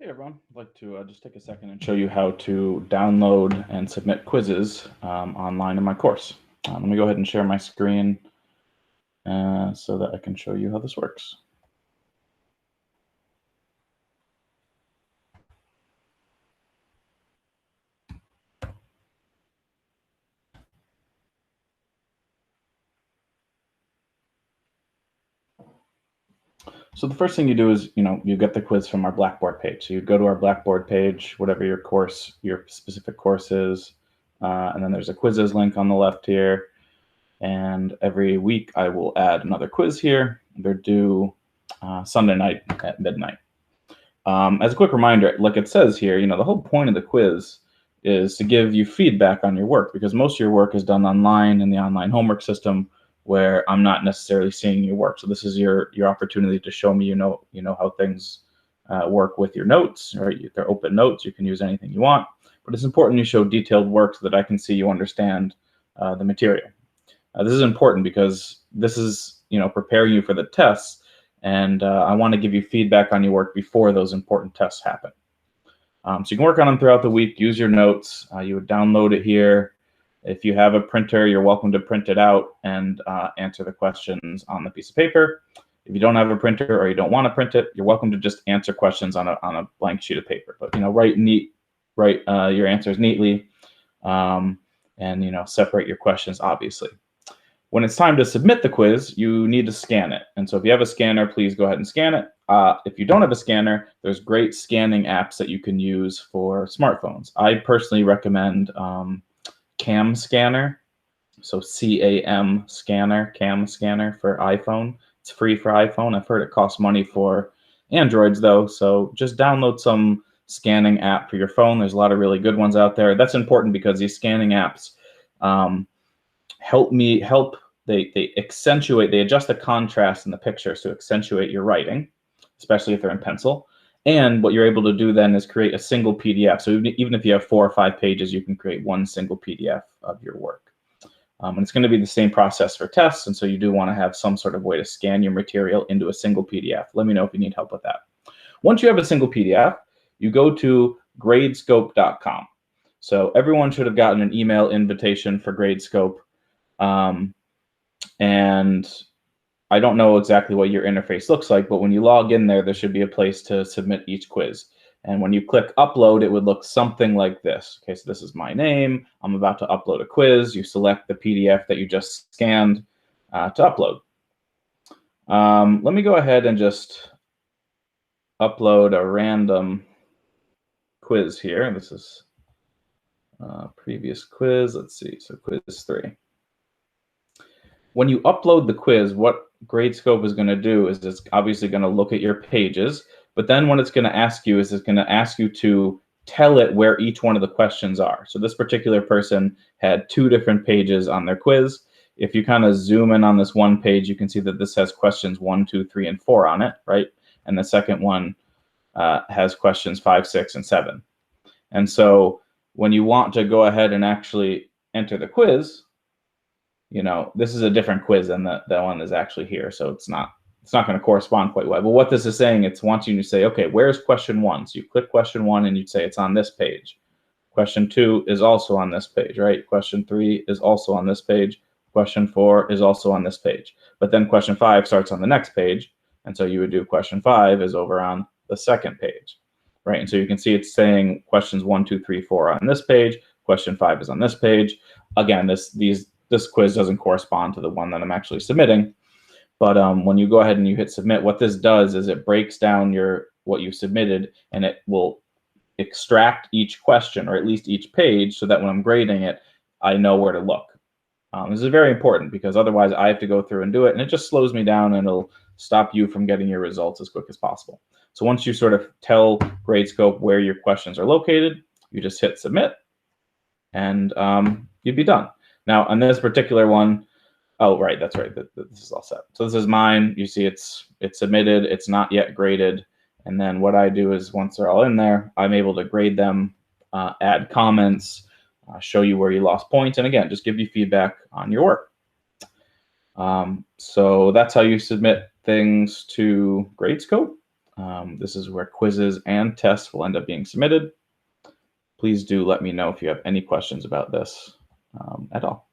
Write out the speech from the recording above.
Hey everyone, I'd like to just take a second and show you how to download and submit quizzes online in my course. Let me go ahead and share my screen so that I can show you how this works. So the first thing you do is, you get the quiz from our Blackboard page. So you go to our Blackboard page, whatever your specific course is, and then there's a quizzes link on the left here. And every week I will add another quiz here. They're due Sunday night at midnight. As a quick reminder, like it says here, the whole point of the quiz is to give you feedback on your work, because most of your work is done online in the online homework system where I'm not necessarily seeing your work. So this is your opportunity to show me you know how things work with your notes, right? They're open notes. You can use anything you want, but it's important you show detailed work so that I can see you understand the material. This is important because this is preparing you for the tests, and I want to give you feedback on your work before those important tests happen. So you can work on them throughout the week, use your notes. You would download it here. If you have a printer, you're welcome to print it out and answer the questions on the piece of paper. If you don't have a printer or you don't want to print it, you're welcome to just answer questions on a blank sheet of paper. But write your answers neatly, and separate your questions, obviously. When it's time to submit the quiz, you need to scan it. And so if you have a scanner, please go ahead and scan it. If you don't have a scanner, there's great scanning apps that you can use for smartphones. I personally recommend Cam Scanner. So CAM Scanner, Cam Scanner for iPhone. It's free for iPhone. I've heard it costs money for Androids though. So just download some scanning app for your phone. There's a lot of really good ones out there. That's important because these scanning apps they accentuate, they adjust the contrast in the pictures to accentuate your writing, especially if they're in pencil. And what you're able to do then is create a single PDF. So even if you have 4 or 5 pages, you can create one single PDF of your work. And it's going to be the same process for tests, and so you do want to have some sort of way to scan your material into a single PDF. Let me know if you need help with that. Once you have a single PDF, you go to gradescope.com. So everyone should have gotten an email invitation for Gradescope. And I don't know exactly what your interface looks like, but when you log in there should be a place to submit each quiz. And when you click upload, it would look something like this. Okay, so this is my name. I'm about to upload a quiz. You select the PDF that you just scanned to upload. Let me go ahead and just upload a random quiz here. This is previous quiz. Let's see, so quiz 3. When you upload the quiz, what Gradescope is going to do is it's obviously going to look at your pages, but then what it's going to ask you is it's going to ask you to tell it where each one of the questions are. So this particular person had 2 different pages on their quiz. If you kind of zoom in on this one page, you can see that this has questions 1, 2, 3, and 4 on it, right? And the second one has questions 5, 6, and 7. And so when you want to go ahead and actually enter the quiz, this is a different quiz than the one that's actually here. So it's not going to correspond quite well. But what this is saying, it's wanting you to say, okay, where's question 1? So you click question 1 and you'd say it's on this page. Question 2 is also on this page, right? Question 3 is also on this page. Question 4 is also on this page. But then question 5 starts on the next page. And so you would do question 5 is over on the second page, right? And so you can see it's saying questions 1, 2, 3, 4 on this page. Question 5 is on this page. Again, this quiz doesn't correspond to the one that I'm actually submitting. But when you go ahead and you hit submit, what this does is it breaks down what you submitted, and it will extract each question, or at least each page, so that when I'm grading it, I know where to look. This is very important because otherwise I have to go through and do it, and it just slows me down, and it'll stop you from getting your results as quick as possible. So once you sort of tell Gradescope where your questions are located, you just hit submit, and you'd be done. Now, on this particular one, oh, right, that's right. This is all set. So this is mine. You see it's submitted. It's not yet graded. And then what I do is once they're all in there, I'm able to grade them, add comments, show you where you lost points, and again, just give you feedback on your work. So that's how you submit things to Gradescope. This is where quizzes and tests will end up being submitted. Please do let me know if you have any questions about this at all.